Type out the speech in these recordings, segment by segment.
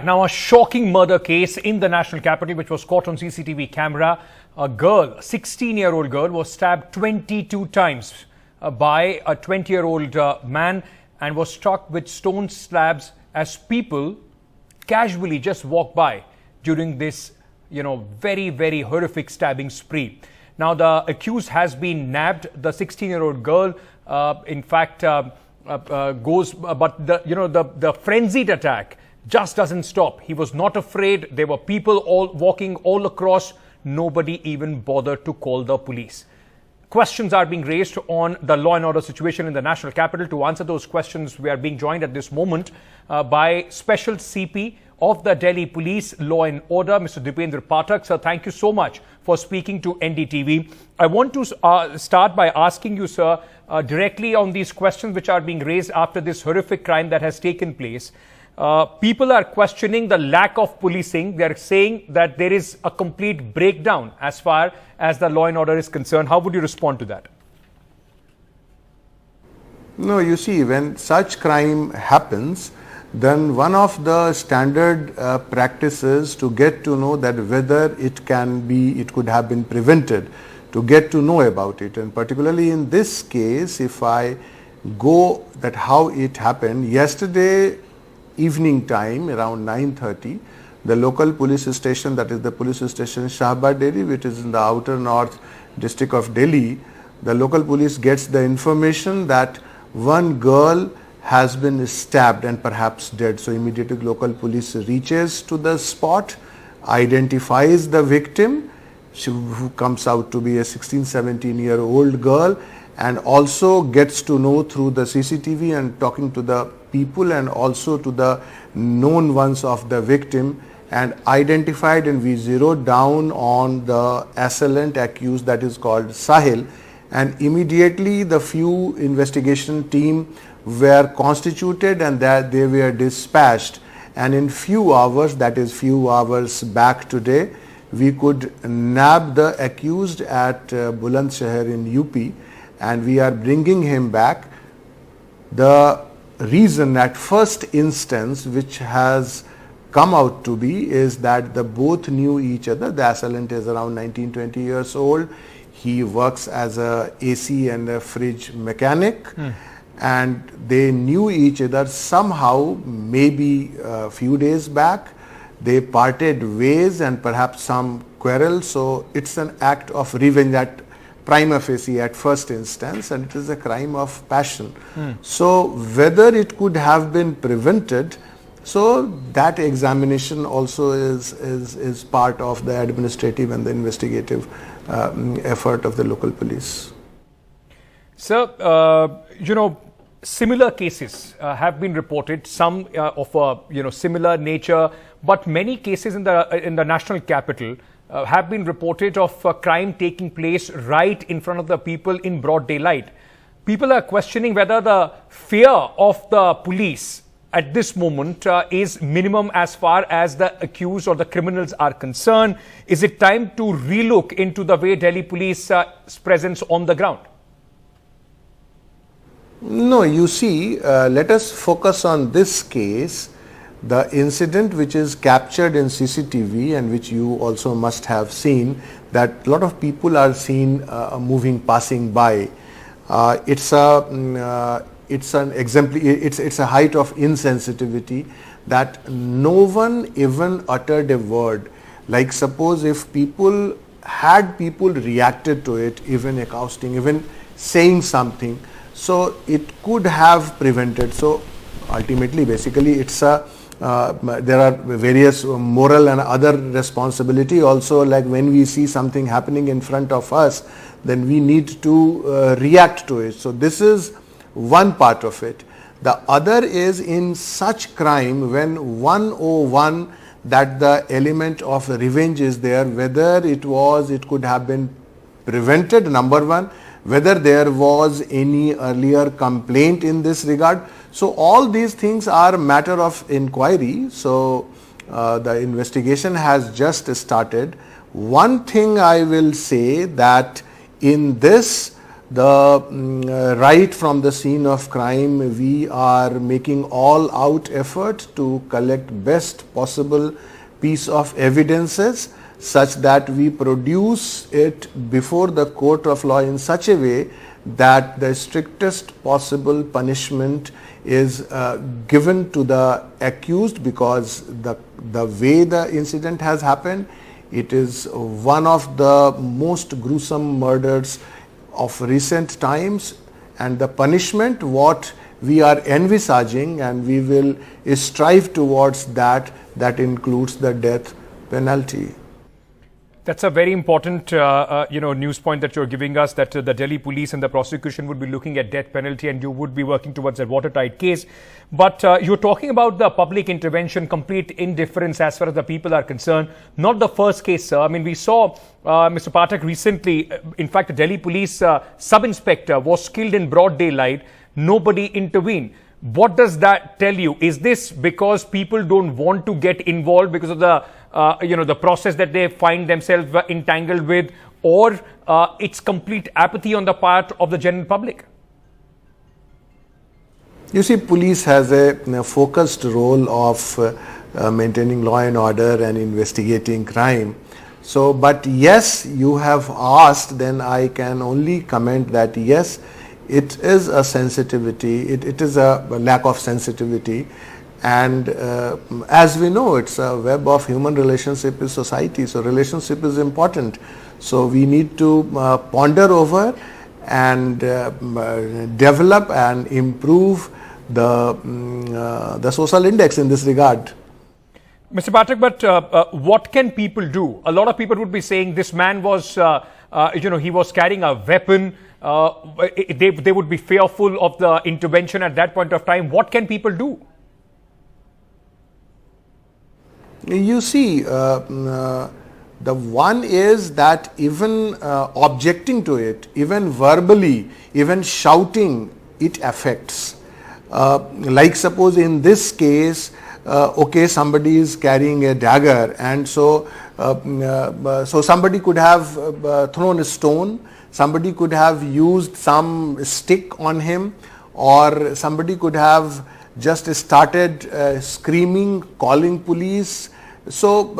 back. Now, a shocking murder case in the national capital, which was caught on CCTV camera. A girl, 16-year-old girl, was stabbed 22 times by a 20-year-old man and was struck with stone slabs as people casually just walked by during this, very, very horrific stabbing spree. Now, the accused has been nabbed. The 16-year-old girl, in fact, goes, but the frenzied attack just doesn't stop. He was not afraid. There were people all walking all across. Nobody even bothered to call the police. Questions are being raised on the law and order situation in the national capital. To answer those questions, we are being joined at this moment by Special CP of the Delhi Police Law and Order, Mr. Dependra Pathak. Sir, thank you so much for speaking to NDTV. I want to start by asking you, sir, directly on these questions which are being raised after this horrific crime that has taken place. People are questioning the lack of policing. They are saying that there is a complete breakdown as far as the law and order is concerned. How would you respond to that? No, you see, when such crime happens, then one of the standard practices to get to know that whether it could have been prevented, to get to know about it. And particularly in this case, if I go that how it happened, yesterday evening time around 9:30, the local police station, that is the police station Shahbad, Delhi, which is in the outer north district of Delhi, the local police gets the information that one girl has been stabbed and perhaps dead. So immediately local police reaches to the spot, identifies the victim, who comes out to be a 16-17-year-old girl, and also gets to know through the CCTV and talking to the people and also to the known ones of the victim, and identified, and we zeroed down on the assailant accused, that is called Sahil, and immediately the few investigation team were constituted and that they were dispatched, and in few hours, that is few hours back today, we could nab the accused at Bulandshahr in UP, and we are bringing him back. The reason at first instance which has come out to be is that the both knew each other. The assailant is around 19-20 years old. He works as a AC and a fridge mechanic, and they knew each other somehow, maybe a few days back. They parted ways and perhaps some quarrel. So it's an act of revenge at prima facie at first instance, and it is a crime of passion. So whether it could have been prevented, so that examination also is part of the administrative and the investigative effort of the local police. Sir, similar cases have been reported, some of a similar nature, but many cases in the national capital have been reported of crime taking place right in front of the people in broad daylight. People are questioning whether the fear of the police at this moment is minimum as far as the accused or the criminals are concerned. Is it time to relook into the way Delhi police presence on the ground? No, you see, let us focus on this case. The incident which is captured in CCTV and which you also must have seen, that a lot of people are seen passing by. It's an exemplary. It's a height of insensitivity that no one even uttered a word. Like suppose if people reacted to it, even accosting, even saying something, so it could have prevented. So ultimately, basically, it's a there are various moral and other responsibility also, like when we see something happening in front of us, then we need to react to it. So this is one part of it. The other is in such crime when 101 that the element of revenge is there, whether it could have been prevented, number one, whether there was any earlier complaint in this regard. So all these things are matter of inquiry. So the investigation has just started. One thing I will say that in this, right from the scene of crime, we are making all out effort to collect best possible piece of evidences such that we produce it before the court of law in such a way that the strictest possible punishment is given to the accused, because the way the incident has happened, it is one of the most gruesome murders of recent times, and the punishment what we are envisaging and we will strive towards that includes the death penalty. That's a very important, news point that you're giving us, that the Delhi police and the prosecution would be looking at death penalty and you would be working towards a watertight case. But you're talking about the public intervention, complete indifference as far as the people are concerned. Not the first case, sir. I mean, we saw Mr. Pathak recently, in fact, the Delhi police sub-inspector was killed in broad daylight. Nobody intervened. What does that tell you? Is this because people don't want to get involved because of the the process that they find themselves entangled with, or it's complete apathy on the part of the general public? You see, police has a focused role of maintaining law and order and investigating crime. So, but yes, you have asked, then I can only comment that yes, it is a sensitivity, it is a lack of sensitivity, and as we know, it's a web of human relationship with society, so relationship is important. So we need to ponder over and develop and improve the social index in this regard. Mr. Pathak, but what can people do? A lot of people would be saying this man was, he was carrying a weapon. They would be fearful of the intervention at that point of time. What can people do? You see, the one is that even objecting to it, even verbally, even shouting, it affects. Like suppose in this case, okay, somebody is carrying a dagger, and so somebody could have thrown a stone, somebody could have used some stick on him, or somebody could have just started screaming, calling police. So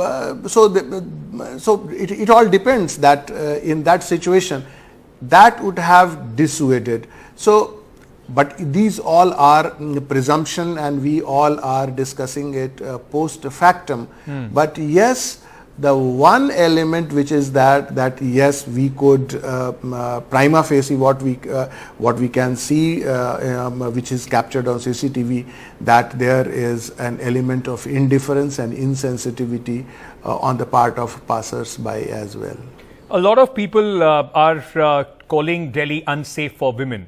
it all depends that in that situation that would have dissuaded. So, but these all are presumption, and we all are discussing it post factum. But yes, the one element which is that yes, we could prima facie what we can see, which is captured on CCTV, that there is an element of indifference and insensitivity on the part of passers-by as well. A lot of people are calling Delhi unsafe for women.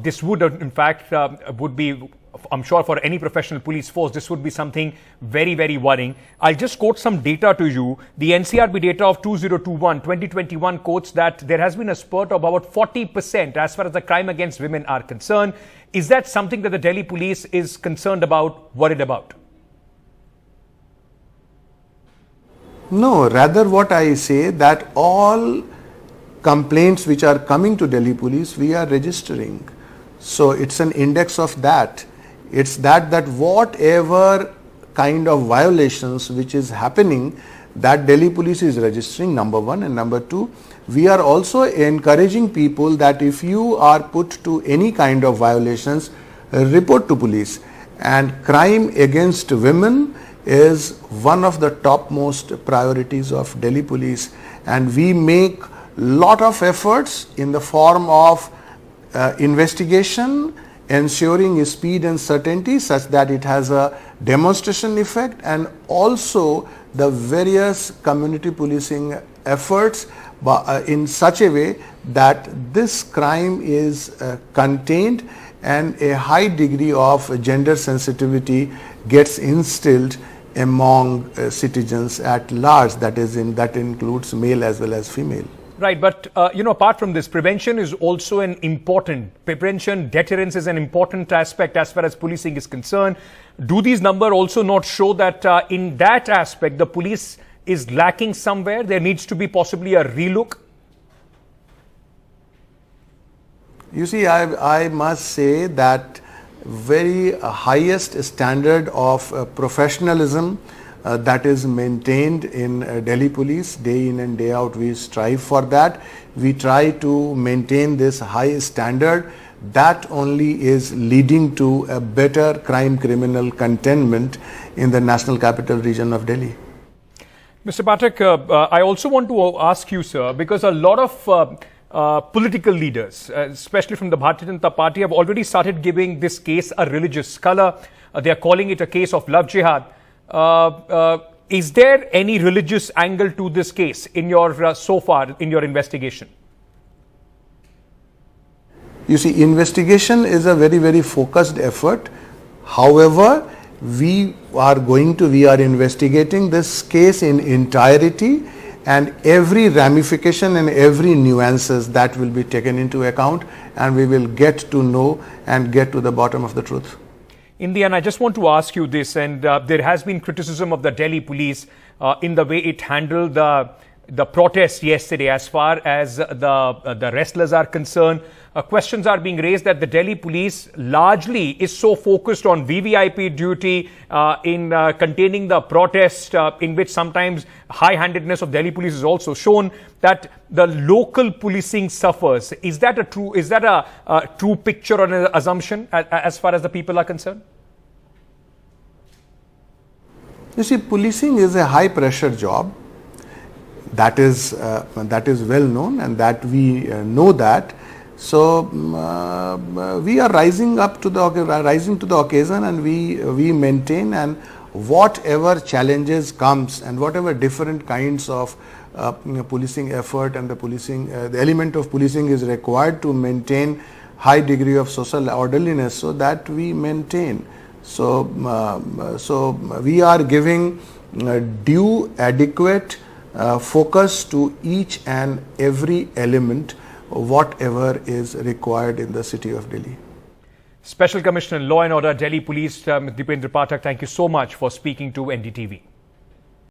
This would, in fact, would be, I'm sure for any professional police force, this would be something very, very worrying. I'll just quote some data to you. The NCRB data of 2021 quotes that there has been a spurt of about 40% as far as the crime against women are concerned. Is that something that the Delhi police is concerned about, worried about? No, rather what I say that all complaints which are coming to Delhi police, we are registering. So it's an index of that. It's that whatever kind of violations which is happening, that Delhi police is registering, number one. And number two, we are also encouraging people that if you are put to any kind of violations, report to police. And crime against women is one of the topmost priorities of Delhi police. And we make lot of efforts in the form of investigation, ensuring speed and certainty such that it has a demonstration effect, and also the various community policing efforts in such a way that this crime is contained and a high degree of gender sensitivity gets instilled among citizens at large, that includes male as well as female. Right, but apart from this, prevention is also an important, deterrence is an important aspect as far as policing is concerned. Do these numbers also not show that in that aspect the police is lacking somewhere? There needs to be possibly a relook? You see, I must say that very highest standard of professionalism that is maintained in Delhi Police day in and day out. We strive for that. We try to maintain this high standard. That only is leading to a better crime criminal containment in the National Capital Region of Delhi. Mr. Pathak, I also want to ask you, sir, because a lot of political leaders, especially from the Bharatiya Janata Party, have already started giving this case a religious color. They are calling it a case of love jihad. Is there any religious angle to this case in your so far in your investigation? You see, investigation is a very, very focused effort. However, we are investigating this case in entirety, and every ramification and every nuances that will be taken into account, and we will get to know and get to the bottom of the truth. In the end, I just want to ask you this, and there has been criticism of the Delhi police in the way it handled the protest yesterday. As far as the wrestlers are concerned, questions are being raised that the Delhi police largely is so focused on VVIP duty in containing the protest, in which sometimes high-handedness of Delhi police is also shown, that the local policing suffers. Is that a true picture or an assumption as far as the people are concerned? You see, policing is a high-pressure job. That is well known, and that we know that. So we are rising to the occasion, and we maintain, and whatever challenges comes and whatever different kinds of policing effort and the element of policing is required to maintain high degree of social orderliness, so that we maintain. So we are giving due adequate focus to each and every element, whatever is required in the city of Delhi. Special Commissioner Law and Order, Delhi Police, Dependra Pathak, thank you so much for speaking to NDTV.